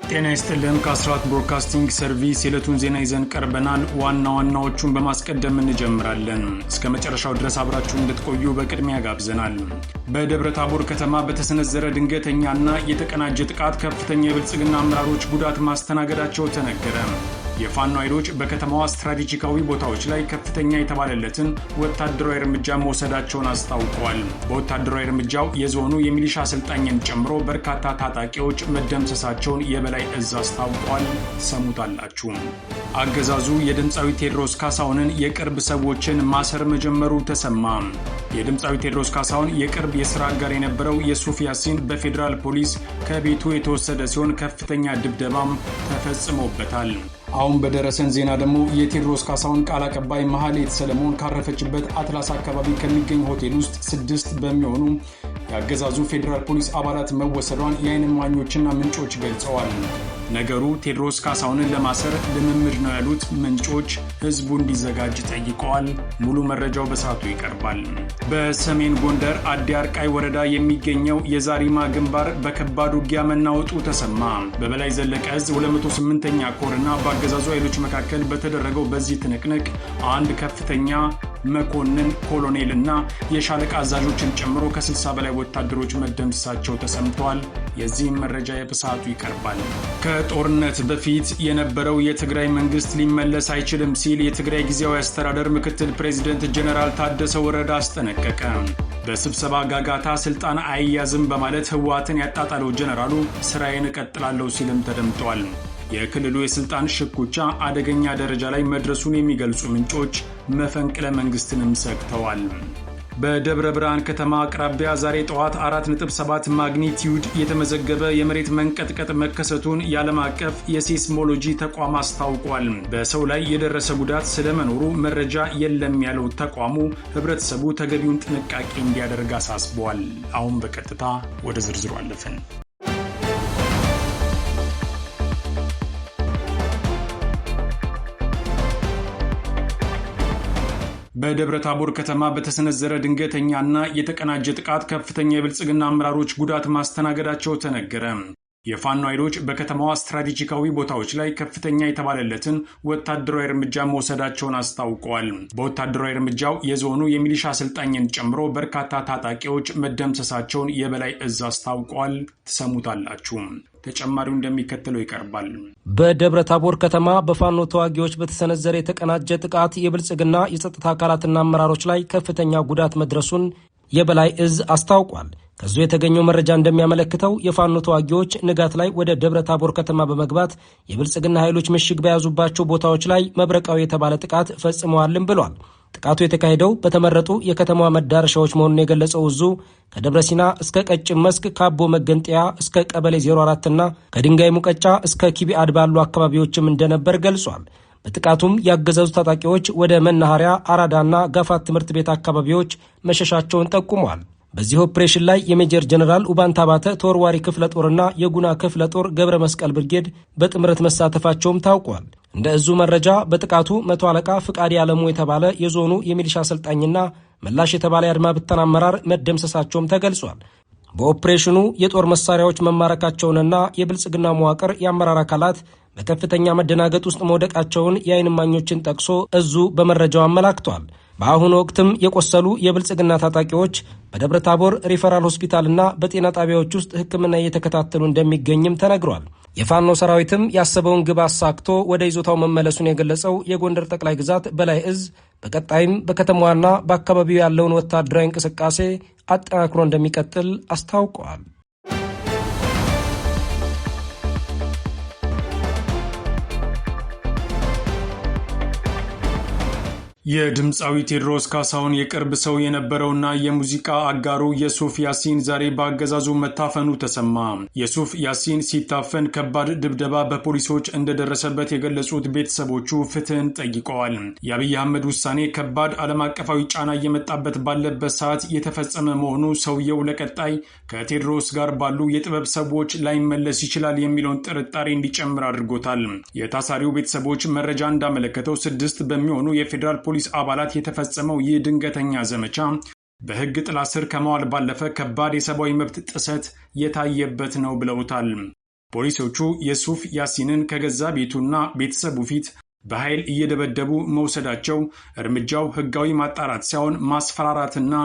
ጤና ይስጥልን ከአስራት ብሮድካስቲንግ ሰርቪስ የዕለቱን ዜና ይዘን ቀርበናል። ዋናዎቹን በማስቀደም እንጀምራለን። እስከ መጨረሻው ድረስ አብራችሁን እንድትቆዩ በቅድሚያ ጋብዘናል። በደብረ ታቦር ከተማ በተሰነዘረ ድንገተኛና የተቀናጀ ጥቃት ከፍተኛ የብልጽግና አመራሮች ጉዳት ማስተናገዳቸው ተነገረ። የፋኖ ኃይሎች በከተማዋ ስትራቴጂካዊ ቦታዎች ላይ ከፍተኛ የተባለለትን ወታደራዊ እርምጃ መውሰዳቸውን አስታውቀዋል። በወታደራዊ እርምጃው የዞኑ የሚሊሻ አሰልጣኝን ጨምሮ በርካታ ታጣቂዎች መደምሰሳቸውን የበላይ እዝ አስታውቋል። ሰሙታላችሁ። አገዛዙ የድምፃዊ ቴዎድሮስ ካሳሁንን የቅርብ ሰዎችን ማሰር መጀመሩ ተሰማ። የድምፃዊ ቴዎድሮስ ካሳሁን የቅርብ የሥራ አጋር የነበረው የሱፍ ያሲን በፌዴራል ፖሊስ ከቤቱ የተወሰደ ሲሆን ከፍተኛ ድብደባም ተፈጽሞበታል። አሁን በደረሰን ዜና ደግሞ የቴዎድሮስ ካሳሁን ቃል አቀባይ መሐሌት ሰለሞን ካረፈችበት አትላስ አካባቢ ከሚገኝ ሆቴል ውስጥ 6 በሚሆኑ የአገዛዙ ፌዴራል ፖሊስ አባላት መወሰዷን የዓይን እማኞችና ምንጮች ገልጸዋል። ነገሩ ቴዎድሮስ ካሳሁንን ለማሰር ልምምድ ነው ያሉት ምንጮች ህዝቡ እንዲዘጋጅ ጠይቀዋል። ሙሉ መረጃው በሰዓቱ ይቀርባል። በሰሜን ጎንደር አዲ አርቃይ ወረዳ የሚገኘው የዛሪማ ግንባር በከባድ ውጊያ መናወጡ ተሰማ። በበላይ ዘለቀ እዝ 208ኛ ኮርና በአገዛዙ ኃይሎች መካከል በተደረገው በዚህ ትንቅንቅ አንድ ከፍተኛ መኮንን ኮሎኔልና የሻለቃ አዛዦችን ጨምሮ ከ60 በላይ ወታደሮች መደምሰሳቸው ተሰምተዋል። የዚህም መረጃ በሰዓቱ ይቀርባል። ከጦርነት በፊት የነበረው የትግራይ መንግስት ሊመለስ አይችልም ሲል የትግራይ ጊዜያዊ አስተዳደር ምክትል ፕሬዝዳንት ጀነራል ታደሰ ወረደ አስጠነቀቀ። በስብሰባ ጋጋታ ስልጣን አይያዝም በማለት ህወሓትን ያጣጣለው ጀነራሉ ስራዬን እቀጥላለሁ ሲልም ተደምጧል። የክልሉ የስልጣን ሽኩቻ አደገኛ ደረጃ ላይ መድረሱን የሚገልጹ ምንጮች መፈንቅለ መንግስትንም ሰግተዋል። በደብረ ብርሃን ከተማ አቅራቢያ ዛሬ ጠዋት 4.7 ማግኒቲዩድ የተመዘገበ የመሬት መንቀጥቀጥ መከሰቱን የዓለም አቀፍ የሴስሞሎጂ ተቋም አስታውቋል። በሰው ላይ የደረሰ ጉዳት ስለመኖሩ መረጃ የለም ያለው ተቋሙ ህብረተሰቡ ተገቢውን ጥንቃቄ እንዲያደርግ አሳስበዋል። አሁን በቀጥታ ወደ ዝርዝሩ አለፈን። በደብረ ታቦር ከተማ በተሰነዘረ ድንገተኛና የተቀናጀ ጥቃት ከፍተኛ የብልጽግና አመራሮች ጉዳት ማስተናገዳቸው ተነገረ። የፋኖ ኃይሎች በከተማዋ ስትራቴጂካዊ ቦታዎች ላይ ከፍተኛ የተባለለትን ወታደራዊ እርምጃ መውሰዳቸውን አስታውቀዋል። በወታደራዊ እርምጃው የዞኑ የሚሊሻ አሰልጣኝን ጨምሮ በርካታ ታጣቂዎች መደምሰሳቸውን የበላይ እዝ አስታውቀዋል። ትሰሙታላችሁ። ተጨማሪው እንደሚከተለው ይቀርባል። በደብረ ታቦር ከተማ በፋኖ ተዋጊዎች በተሰነዘረ የተቀናጀ ጥቃት የብልጽግና የጸጥታ አካላትና አመራሮች ላይ ከፍተኛ ጉዳት መድረሱን የበላይ እዝ አስታውቋል። ከዙ የተገኘው መረጃ እንደሚያመለክተው የፋኖ ተዋጊዎች ንጋት ላይ ወደ ደብረ ታቦር ከተማ በመግባት የብልጽግና ኃይሎች ምሽግ በያዙባቸው ቦታዎች ላይ መብረቃዊ የተባለ ጥቃት ፈጽመዋልም ብሏል። ጥቃቱ የተካሄደው በተመረጡ የከተማዋ መዳረሻዎች መሆኑን የገለጸው እዙ ከደብረ ሲና እስከ ቀጭን መስክ፣ ከአቦ መገንጠያ እስከ ቀበሌ 04 እና ከድንጋይ ሙቀጫ እስከ ኪቢአድ ባሉ አካባቢዎችም እንደነበር ገልጿል። በጥቃቱም ያገዛዙ ታጣቂዎች ወደ መናኸሪያ፣ አራዳና ጋፋት ትምህርት ቤት አካባቢዎች መሸሻቸውን ጠቁሟል። በዚህ ኦፕሬሽን ላይ የሜጀር ጀነራል ኡባንታ ባተ ተወርዋሪ ክፍለ ጦርና የጉና ክፍለ ጦር ገብረ መስቀል ብርጌድ በጥምረት መሳተፋቸውም ታውቋል። እንደ እዙ መረጃ በጥቃቱ 100 አለቃ ፍቃድ ያለሙ የተባለ የዞኑ የሚሊሻ አሰልጣኝና መላሽ የተባለ የአድማ ብተና አመራር መደምሰሳቸውም ተገልጿል። በኦፕሬሽኑ የጦር መሳሪያዎች መማረካቸውንና የብልጽግና መዋቅር የአመራር አካላት በከፍተኛ መደናገጥ ውስጥ መውደቃቸውን የዓይን እማኞችን ጠቅሶ እዙ በመረጃው አመላክቷል። በአሁኑ ወቅትም የቆሰሉ የብልጽግና ታጣቂዎች በደብረ ታቦር ሪፈራል ሆስፒታልና በጤና ጣቢያዎች ውስጥ ሕክምና እየተከታተሉ እንደሚገኝም ተነግሯል። የፋኖ ሰራዊትም ያሰበውን ግብ አሳክቶ ወደ ይዞታው መመለሱን የገለጸው የጎንደር ጠቅላይ ግዛት በላይ እዝ በቀጣይም በከተማዋና በአካባቢው ያለውን ወታደራዊ እንቅስቃሴ አጠናክሮ እንደሚቀጥል አስታውቀዋል። የድምፃዊ ቴዎድሮስ ካሳሁን የቅርብ ሰው የነበረውና የሙዚቃ አጋሩ የሱፍ ያሲን ዛሬ በአገዛዙ መታፈኑ ተሰማ። የሱፍ ያሲን ሲታፈን ከባድ ድብደባ በፖሊሶች እንደደረሰበት የገለጹት ቤተሰቦቹ ፍትህን ጠይቀዋል። የአብይ አህመድ ውሳኔ ከባድ ዓለም አቀፋዊ ጫና እየመጣበት ባለበት ሰዓት የተፈጸመ መሆኑ ሰውየው ለቀጣይ ከቴዎድሮስ ጋር ባሉ የጥበብ ሰዎች ላይመለስ ይችላል የሚለውን ጥርጣሬ እንዲጨምር አድርጎታል። የታሳሪው ቤተሰቦች መረጃ እንዳመለከተው 6 በሚሆኑ የፌዴራል ፖሊስ አባላት የተፈጸመው ይህ ድንገተኛ ዘመቻ በሕግ ጥላ ስር ከመዋል ባለፈ ከባድ የሰብአዊ መብት ጥሰት የታየበት ነው ብለውታል። ፖሊሶቹ የሱፍ ያሲንን ከገዛ ቤቱና ቤተሰቡ ፊት በኃይል እየደበደቡ መውሰዳቸው እርምጃው ሕጋዊ ማጣራት ሳይሆን ማስፈራራትና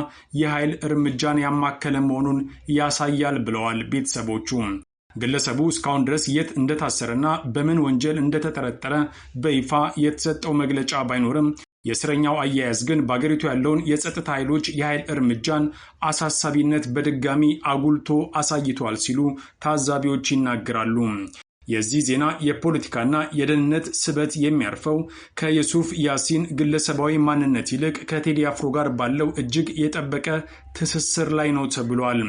የኃይል እርምጃን ያማከለ መሆኑን ያሳያል ብለዋል ቤተሰቦቹ። ግለሰቡ እስካሁን ድረስ የት እንደታሰረና በምን ወንጀል እንደተጠረጠረ በይፋ የተሰጠው መግለጫ ባይኖርም የእስረኛው አያያዝ ግን በአገሪቱ ያለውን የጸጥታ ኃይሎች የኃይል እርምጃን አሳሳቢነት በድጋሚ አጉልቶ አሳይቷል ሲሉ ታዛቢዎች ይናገራሉ። የዚህ ዜና የፖለቲካና የደህንነት ስበት የሚያርፈው ከዩሱፍ ያሲን ግለሰባዊ ማንነት ይልቅ ከቴዲ አፍሮ ጋር ባለው እጅግ የጠበቀ ትስስር ላይ ነው ተብሏል።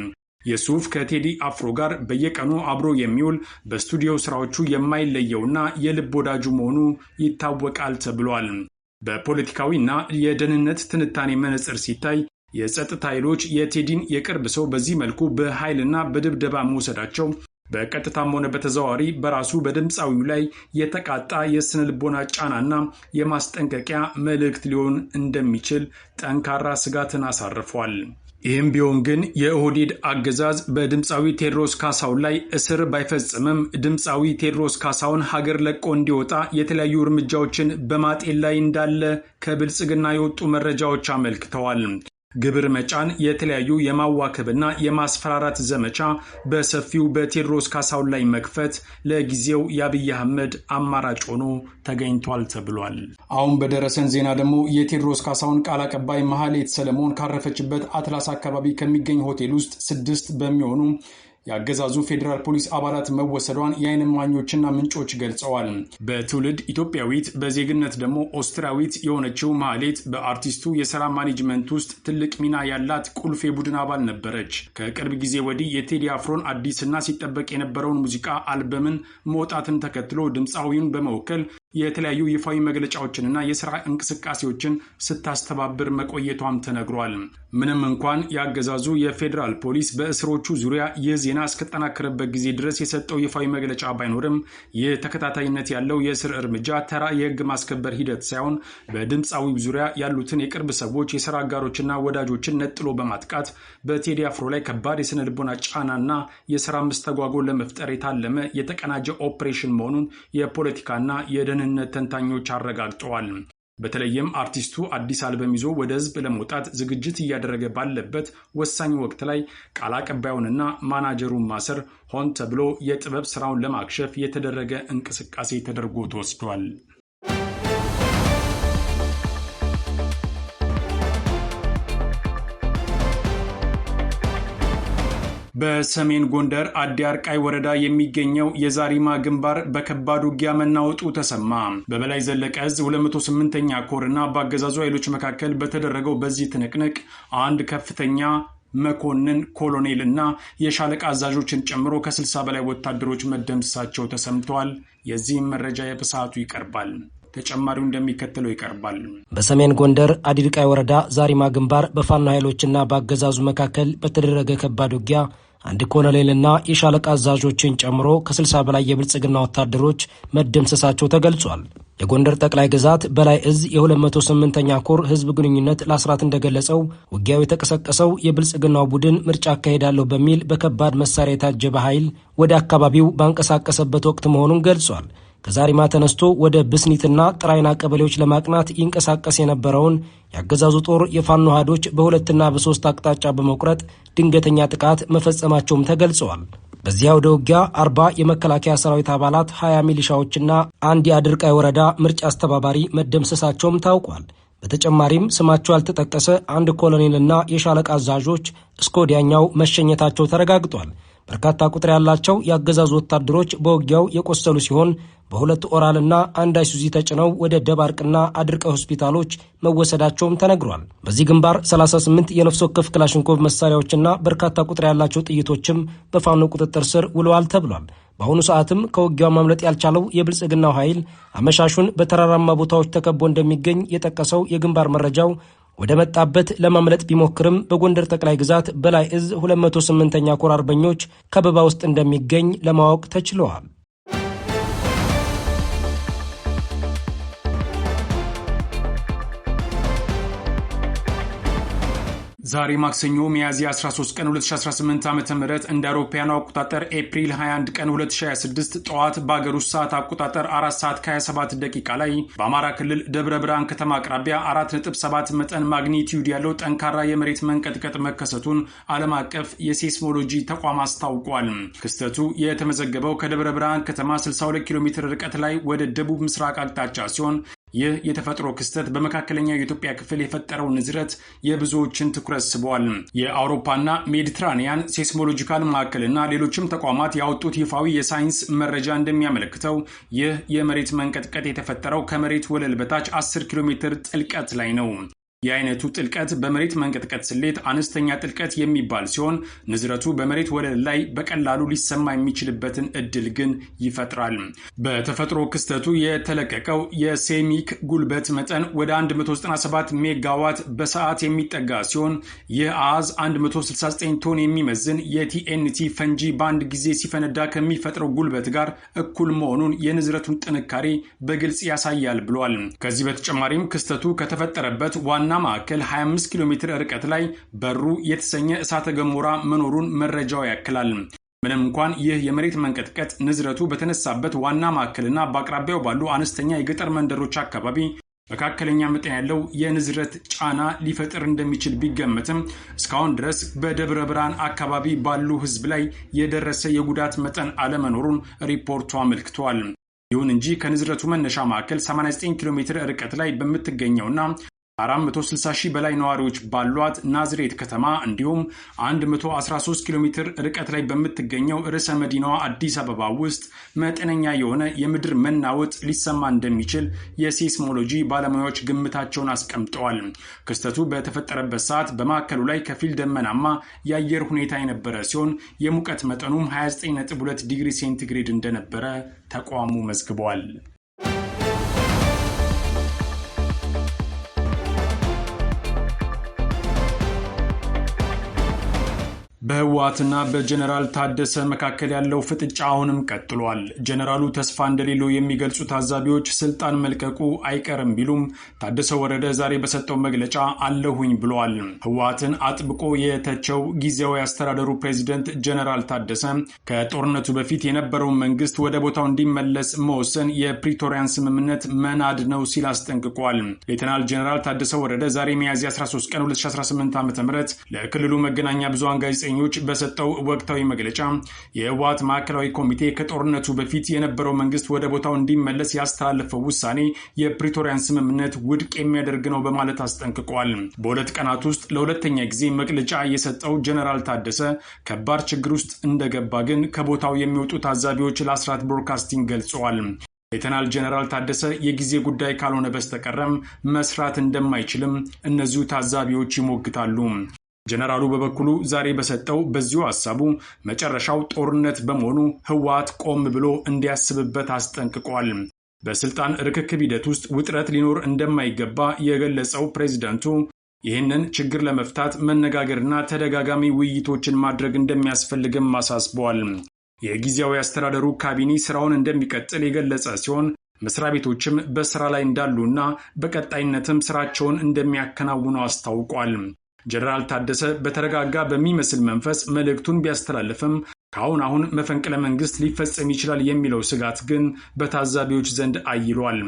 ዩሱፍ ከቴዲ አፍሮ ጋር በየቀኑ አብሮ የሚውል በስቱዲዮ ስራዎቹ የማይለየውና የልብ ወዳጁ መሆኑ ይታወቃል ተብሏል። በፖለቲካዊና የደህንነት ትንታኔ መነጽር ሲታይ የጸጥታ ኃይሎች የቴዲን የቅርብ ሰው በዚህ መልኩ በኃይልና በድብደባ መውሰዳቸው በቀጥታም ሆነ በተዘዋዋሪ በራሱ በድምፃዊው ላይ የተቃጣ የስነ ልቦና ጫናና የማስጠንቀቂያ መልእክት ሊሆን እንደሚችል ጠንካራ ስጋትን አሳርፏል። ይህም ቢሆን ግን የኦህዴድ አገዛዝ በድምፃዊ ቴዎድሮስ ካሳሁን ላይ እስር ባይፈጽምም ድምፃዊ ቴዎድሮስ ካሳሁን ሀገር ለቆ እንዲወጣ የተለያዩ እርምጃዎችን በማጤን ላይ እንዳለ ከብልጽግና የወጡ መረጃዎች አመልክተዋል። ግብር መጫን፣ የተለያዩ የማዋከብና የማስፈራራት ዘመቻ በሰፊው በቴዎድሮስ ካሳሁን ላይ መክፈት ለጊዜው የአብይ አህመድ አማራጭ ሆኖ ተገኝቷል ተብሏል። አሁን በደረሰን ዜና ደግሞ የቴዎድሮስ ካሳሁን ቃል አቀባይ መሐሌት ሰለሞን ካረፈችበት አትላስ አካባቢ ከሚገኝ ሆቴል ውስጥ 6 በሚሆኑ የአገዛዙ ፌዴራል ፖሊስ አባላት መወሰዷን የዓይን እማኞችና ምንጮች ገልጸዋል። በትውልድ ኢትዮጵያዊት በዜግነት ደግሞ ኦስትሪያዊት የሆነችው መሐሌት በአርቲስቱ የሥራ ማኔጅመንት ውስጥ ትልቅ ሚና ያላት ቁልፍ የቡድን አባል ነበረች። ከቅርብ ጊዜ ወዲህ የቴዲ አፍሮን አዲስና ሲጠበቅ የነበረውን ሙዚቃ አልበምን መውጣትን ተከትሎ ድምፃዊውን በመወከል የተለያዩ ይፋዊ መግለጫዎችንና የሥራ እንቅስቃሴዎችን ስታስተባብር መቆየቷም ተነግሯል። ምንም እንኳን ያገዛዙ የፌዴራል ፖሊስ በእስሮቹ ዙሪያ ይህ ዜና እስከተጠናከረበት ጊዜ ድረስ የሰጠው ይፋዊ መግለጫ ባይኖርም ይህ ተከታታይነት ያለው የእስር እርምጃ ተራ የሕግ ማስከበር ሂደት ሳይሆን በድምፃዊው ዙሪያ ያሉትን የቅርብ ሰዎች፣ የሥራ አጋሮችና ወዳጆችን ነጥሎ በማጥቃት በቴዲ አፍሮ ላይ ከባድ የስነ ልቦና ጫናና የሥራ መስተጓጎል ለመፍጠር የታለመ የተቀናጀ ኦፕሬሽን መሆኑን የፖለቲካና የደህንነት ተንታኞች አረጋግጠዋል። በተለይም አርቲስቱ አዲስ አልበም ይዞ ወደ ህዝብ ለመውጣት ዝግጅት እያደረገ ባለበት ወሳኝ ወቅት ላይ ቃል አቀባዩንና ማናጀሩን ማሰር ሆን ተብሎ የጥበብ ስራውን ለማክሸፍ የተደረገ እንቅስቃሴ ተደርጎ ተወስዷል። በሰሜን ጎንደር አዲ አርቃይ ወረዳ የሚገኘው የዛሪማ ግንባር በከባድ ውጊያ መናወጡ ተሰማ። በበላይ ዘለቀ ዕዝ 208ኛ ኮርና በአገዛዙ ኃይሎች መካከል በተደረገው በዚህ ትንቅንቅ አንድ ከፍተኛ መኮንን፣ ኮሎኔል እና የሻለቃ አዛዦችን ጨምሮ ከ60 በላይ ወታደሮች መደምሰሳቸው ተሰምተዋል። የዚህም መረጃ በሰዓቱ ይቀርባል። ተጨማሪው እንደሚከተለው ይቀርባል። በሰሜን ጎንደር አዲርቃይ ወረዳ ዛሪማ ግንባር በፋኖ ኃይሎችና በአገዛዙ መካከል በተደረገ ከባድ ውጊያ አንድ ኮሎኔልና የሻለቃ አዛዦችን ጨምሮ ከ60 በላይ የብልጽግና ወታደሮች መደምሰሳቸው ተገልጿል። የጎንደር ጠቅላይ ግዛት በላይ ዕዝ የ208ኛ ኮር ህዝብ ግንኙነት ለአስራት እንደገለጸው ውጊያው የተቀሰቀሰው የብልጽግናው ቡድን ምርጫ አካሄዳለሁ በሚል በከባድ መሳሪያ የታጀበ ኃይል ወደ አካባቢው ባንቀሳቀሰበት ወቅት መሆኑን ገልጿል። ከዛሪማ ተነስቶ ወደ ብስኒትና ጥራይና ቀበሌዎች ለማቅናት ይንቀሳቀስ የነበረውን የአገዛዙ ጦር የፋኖ ኃይሎች በሁለትና በሶስት አቅጣጫ በመቁረጥ ድንገተኛ ጥቃት መፈጸማቸውም ተገልጸዋል። በዚያ ወደ ውጊያ 40 የመከላከያ ሰራዊት አባላት፣ 20 ሚሊሻዎችና አንድ የአድርቃይ ወረዳ ምርጫ አስተባባሪ መደምሰሳቸውም ታውቋል። በተጨማሪም ስማቸው ያልተጠቀሰ አንድ ኮሎኔልና የሻለቃ አዛዦች እስከ ወዲያኛው መሸኘታቸው ተረጋግጧል። በርካታ ቁጥር ያላቸው የአገዛዙ ወታደሮች በውጊያው የቆሰሉ ሲሆን በሁለት ኦራልና አንድ አይሱዚ ተጭነው ወደ ደባርቅና አድርቃይ ሆስፒታሎች መወሰዳቸውም ተነግሯል። በዚህ ግንባር 38 የነፍስ ወከፍ ክላሽንኮቭ መሳሪያዎችና በርካታ ቁጥር ያላቸው ጥይቶችም በፋኖ ቁጥጥር ስር ውለዋል ተብሏል። በአሁኑ ሰዓትም ከውጊያው ማምለጥ ያልቻለው የብልጽግናው ኃይል አመሻሹን በተራራማ ቦታዎች ተከቦ እንደሚገኝ የጠቀሰው የግንባር መረጃው ወደ መጣበት ለማምለጥ ቢሞክርም በጎንደር ጠቅላይ ግዛት በላይ ዕዝ 208ኛ ኮር አርበኞች ከበባ ውስጥ እንደሚገኝ ለማወቅ ተችሏል። ዛሬ ማክሰኞ ሚያዝያ 13 ቀን 2018 ዓ.ም እንደ አውሮፓውያኑ አቆጣጠር ኤፕሪል 21 ቀን 2026 ጠዋት በአገር ውስጥ ሰዓት አቆጣጠር 4 ሰዓት ከ27 ደቂቃ ላይ በአማራ ክልል ደብረ ብርሃን ከተማ አቅራቢያ 4.7 መጠን ማግኒቲዩድ ያለው ጠንካራ የመሬት መንቀጥቀጥ መከሰቱን ዓለም አቀፍ የሴስሞሎጂ ተቋም አስታውቋል። ክስተቱ የተመዘገበው ከደብረ ብርሃን ከተማ 62 ኪሎ ሜትር ርቀት ላይ ወደ ደቡብ ምስራቅ አቅጣጫ ሲሆን ይህ የተፈጥሮ ክስተት በመካከለኛው የኢትዮጵያ ክፍል የፈጠረው ንዝረት የብዙዎችን ትኩረት ስቧል። የአውሮፓና ሜዲትራኒያን ሴስሞሎጂካል ማዕከልና ሌሎችም ተቋማት ያወጡት ይፋዊ የሳይንስ መረጃ እንደሚያመለክተው ይህ የመሬት መንቀጥቀጥ የተፈጠረው ከመሬት ወለል በታች 10 ኪሎ ሜትር ጥልቀት ላይ ነው። የአይነቱ ጥልቀት በመሬት መንቀጥቀጥ ስሌት አነስተኛ ጥልቀት የሚባል ሲሆን ንዝረቱ በመሬት ወለል ላይ በቀላሉ ሊሰማ የሚችልበትን እድል ግን ይፈጥራል። በተፈጥሮ ክስተቱ የተለቀቀው የሴሚክ ጉልበት መጠን ወደ 197 ሜጋዋት በሰዓት የሚጠጋ ሲሆን ይህ አሃዝ 169 ቶን የሚመዝን የቲኤንቲ ፈንጂ በአንድ ጊዜ ሲፈነዳ ከሚፈጥረው ጉልበት ጋር እኩል መሆኑን የንዝረቱን ጥንካሬ በግልጽ ያሳያል ብሏል። ከዚህ በተጨማሪም ክስተቱ ከተፈጠረበት ዋና ማዕከል 25 ኪሎ ሜትር ርቀት ላይ በሩ የተሰኘ እሳተ ገሞራ መኖሩን መረጃው ያክላል። ምንም እንኳን ይህ የመሬት መንቀጥቀጥ ንዝረቱ በተነሳበት ዋና ማዕከልና በአቅራቢያው ባሉ አነስተኛ የገጠር መንደሮች አካባቢ መካከለኛ መጠን ያለው የንዝረት ጫና ሊፈጥር እንደሚችል ቢገመትም እስካሁን ድረስ በደብረ ብርሃን አካባቢ ባሉ ሕዝብ ላይ የደረሰ የጉዳት መጠን አለመኖሩን ሪፖርቱ አመልክቷል። ይሁን እንጂ ከንዝረቱ መነሻ ማዕከል 89 ኪሎ ሜትር ርቀት ላይ በምትገኘውና 460 ሺህ በላይ ነዋሪዎች ባሏት ናዝሬት ከተማ እንዲሁም 113 ኪሎ ሜትር ርቀት ላይ በምትገኘው ርዕሰ መዲናዋ አዲስ አበባ ውስጥ መጠነኛ የሆነ የምድር መናወጥ ሊሰማ እንደሚችል የሴስሞሎጂ ባለሙያዎች ግምታቸውን አስቀምጠዋል። ክስተቱ በተፈጠረበት ሰዓት በማዕከሉ ላይ ከፊል ደመናማ የአየር ሁኔታ የነበረ ሲሆን የሙቀት መጠኑም 29.2 ዲግሪ ሴንቲግሬድ እንደነበረ ተቋሙ መዝግቧል። በህወሓትና በጀነራል ታደሰ መካከል ያለው ፍጥጫ አሁንም ቀጥሏል። ጀነራሉ ተስፋ እንደሌለው የሚገልጹ ታዛቢዎች ስልጣን መልቀቁ አይቀርም ቢሉም ታደሰ ወረደ ዛሬ በሰጠው መግለጫ አለሁኝ ብለዋል። ህወሓትን አጥብቆ የተቸው ጊዜያዊ አስተዳደሩ ፕሬዝደንት ጀነራል ታደሰ ከጦርነቱ በፊት የነበረውን መንግስት ወደ ቦታው እንዲመለስ መወሰን የፕሪቶሪያን ስምምነት መናድ ነው ሲል አስጠንቅቋል። ሌተናል ጀነራል ታደሰ ወረደ ዛሬ ሚያዝያ 13 ቀን 2018 ዓ.ም ለክልሉ መገናኛ ብዙሃን ጋዜጠኞች በሰጠው ወቅታዊ መግለጫ የህወሓት ማዕከላዊ ኮሚቴ ከጦርነቱ በፊት የነበረው መንግስት ወደ ቦታው እንዲመለስ ያስተላለፈው ውሳኔ የፕሪቶሪያን ስምምነት ውድቅ የሚያደርግ ነው በማለት አስጠንቅቋል። በሁለት ቀናት ውስጥ ለሁለተኛ ጊዜ መግለጫ የሰጠው ጀነራል ታደሰ ከባድ ችግር ውስጥ እንደገባ ግን ከቦታው የሚወጡ ታዛቢዎች ለአስራት ብሮድካስቲንግ ገልጸዋል። ሌተናል ጀነራል ታደሰ የጊዜ ጉዳይ ካልሆነ በስተቀረም መስራት እንደማይችልም እነዚሁ ታዛቢዎች ይሞግታሉ። ጀነራሉ በበኩሉ ዛሬ በሰጠው በዚሁ ሐሳቡ መጨረሻው ጦርነት በመሆኑ ህወሓት ቆም ብሎ እንዲያስብበት አስጠንቅቋል። በስልጣን ርክክብ ሂደት ውስጥ ውጥረት ሊኖር እንደማይገባ የገለጸው ፕሬዝዳንቱ ይህንን ችግር ለመፍታት መነጋገርና ተደጋጋሚ ውይይቶችን ማድረግ እንደሚያስፈልግም አሳስበዋል። የጊዜያዊ አስተዳደሩ ካቢኔ ስራውን እንደሚቀጥል የገለጸ ሲሆን መስሪያ ቤቶችም በስራ ላይ እንዳሉና በቀጣይነትም ስራቸውን እንደሚያከናውኑ አስታውቋል። ጀነራል ታደሰ በተረጋጋ በሚመስል መንፈስ መልእክቱን ቢያስተላልፍም አሁን መፈንቅለ መንግስት ሊፈጸም ይችላል የሚለው ስጋት ግን በታዛቢዎች ዘንድ አይሏል።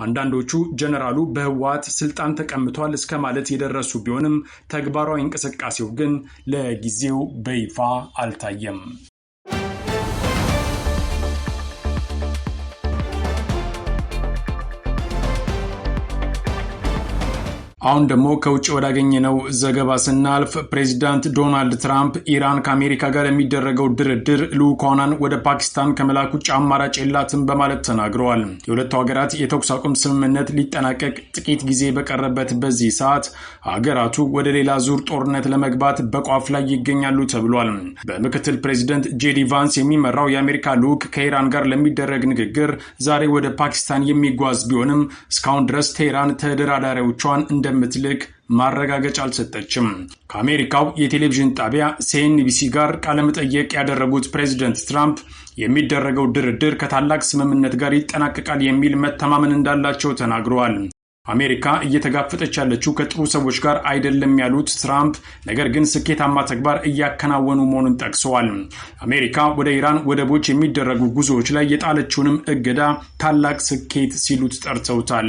አንዳንዶቹ ጀነራሉ በህወሓት ስልጣን ተቀምጧል እስከ ማለት የደረሱ ቢሆንም ተግባራዊ እንቅስቃሴው ግን ለጊዜው በይፋ አልታየም። አሁን ደግሞ ከውጭ ወዳገኘነው ዘገባ ስናልፍ ፕሬዚዳንት ዶናልድ ትራምፕ ኢራን ከአሜሪካ ጋር የሚደረገው ድርድር ልዑካኗን ወደ ፓኪስታን ከመላክ ውጭ አማራጭ የላትም በማለት ተናግረዋል። የሁለቱ ሀገራት የተኩስ አቁም ስምምነት ሊጠናቀቅ ጥቂት ጊዜ በቀረበት በዚህ ሰዓት ሀገራቱ ወደ ሌላ ዙር ጦርነት ለመግባት በቋፍ ላይ ይገኛሉ ተብሏል። በምክትል ፕሬዚደንት ጄዲ ቫንስ የሚመራው የአሜሪካ ልዑክ ከኢራን ጋር ለሚደረግ ንግግር ዛሬ ወደ ፓኪስታን የሚጓዝ ቢሆንም እስካሁን ድረስ ቴህራን ተደራዳሪዎቿን እንደምትልክ ማረጋገጫ አልሰጠችም። ከአሜሪካው የቴሌቪዥን ጣቢያ ሲኤንቢሲ ጋር ቃለመጠይቅ ያደረጉት ፕሬዚደንት ትራምፕ የሚደረገው ድርድር ከታላቅ ስምምነት ጋር ይጠናቀቃል የሚል መተማመን እንዳላቸው ተናግረዋል። አሜሪካ እየተጋፈጠች ያለችው ከጥሩ ሰዎች ጋር አይደለም ያሉት ትራምፕ ነገር ግን ስኬታማ ተግባር እያከናወኑ መሆኑን ጠቅሰዋል። አሜሪካ ወደ ኢራን ወደቦች የሚደረጉ ጉዞዎች ላይ የጣለችውንም እገዳ ታላቅ ስኬት ሲሉት ጠርተውታል።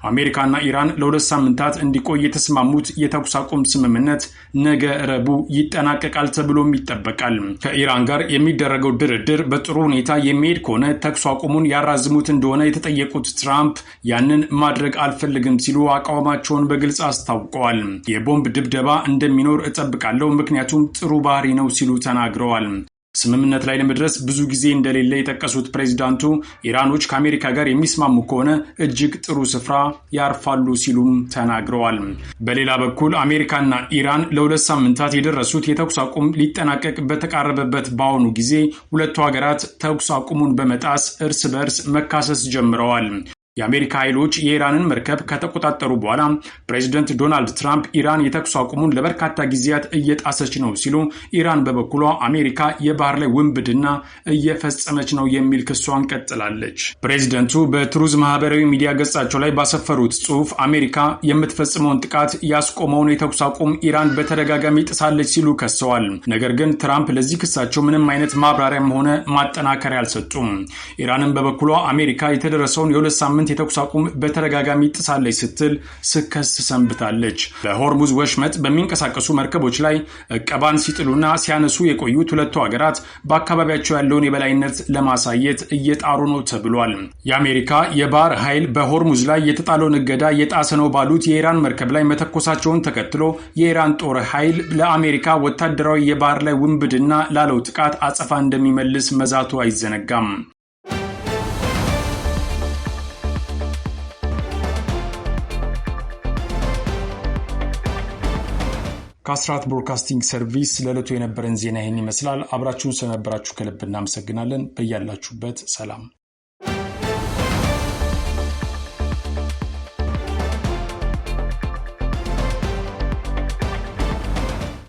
አሜሪካና ኢራን ለ2 ሳምንታት እንዲቆይ የተስማሙት የተኩስ አቁም ስምምነት ነገ ረቡዕ ይጠናቀቃል ተብሎም ይጠበቃል። ከኢራን ጋር የሚደረገው ድርድር በጥሩ ሁኔታ የሚሄድ ከሆነ ተኩስ አቁሙን ያራዝሙት እንደሆነ የተጠየቁት ትራምፕ ያንን ማድረግ አልፈልግም ሲሉ አቋማቸውን በግልጽ አስታውቀዋል። የቦምብ ድብደባ እንደሚኖር እጠብቃለሁ ምክንያቱም ጥሩ ባህሪ ነው ሲሉ ተናግረዋል። ስምምነት ላይ ለመድረስ ብዙ ጊዜ እንደሌለ የጠቀሱት ፕሬዝዳንቱ ኢራኖች ከአሜሪካ ጋር የሚስማሙ ከሆነ እጅግ ጥሩ ስፍራ ያርፋሉ ሲሉም ተናግረዋል። በሌላ በኩል አሜሪካና ኢራን ለ2 ሳምንታት የደረሱት የተኩስ አቁም ሊጠናቀቅ በተቃረበበት በአሁኑ ጊዜ ሁለቱ ሀገራት ተኩስ አቁሙን በመጣስ እርስ በርስ መካሰስ ጀምረዋል። የአሜሪካ ኃይሎች የኢራንን መርከብ ከተቆጣጠሩ በኋላ ፕሬዚደንት ዶናልድ ትራምፕ ኢራን የተኩስ አቁሙን ለበርካታ ጊዜያት እየጣሰች ነው ሲሉ ኢራን በበኩሏ አሜሪካ የባህር ላይ ውንብድና እየፈጸመች ነው የሚል ክሷን ቀጥላለች። ፕሬዚደንቱ በትሩዝ ማህበራዊ ሚዲያ ገጻቸው ላይ ባሰፈሩት ጽሑፍ አሜሪካ የምትፈጽመውን ጥቃት ያስቆመውን የተኩስ አቁም ኢራን በተደጋጋሚ ጥሳለች ሲሉ ከሰዋል። ነገር ግን ትራምፕ ለዚህ ክሳቸው ምንም አይነት ማብራሪያም ሆነ ማጠናከሪያ አልሰጡም። ኢራንን በበኩሏ አሜሪካ የተደረሰውን የ2 ሳምንት የተኩስ አቁም በተደጋጋሚ ጥሳለች ስትል ስከስ ሰንብታለች። በሆርሙዝ ወሽመጥ በሚንቀሳቀሱ መርከቦች ላይ እቀባን ሲጥሉና ሲያነሱ የቆዩት ሁለቱ ሀገራት በአካባቢያቸው ያለውን የበላይነት ለማሳየት እየጣሩ ነው ተብሏል። የአሜሪካ የባህር ኃይል በሆርሙዝ ላይ የተጣለውን እገዳ የጣሰ ነው ባሉት የኢራን መርከብ ላይ መተኮሳቸውን ተከትሎ የኢራን ጦር ኃይል ለአሜሪካ ወታደራዊ የባህር ላይ ውንብድና ላለው ጥቃት አጸፋ እንደሚመልስ መዛቱ አይዘነጋም። ከአስራት ብሮድካስቲንግ ሰርቪስ ለዕለቱ የነበረን ዜና ይህን ይመስላል። አብራችሁን ስለነበራችሁ ከልብ እናመሰግናለን። በያላችሁበት ሰላም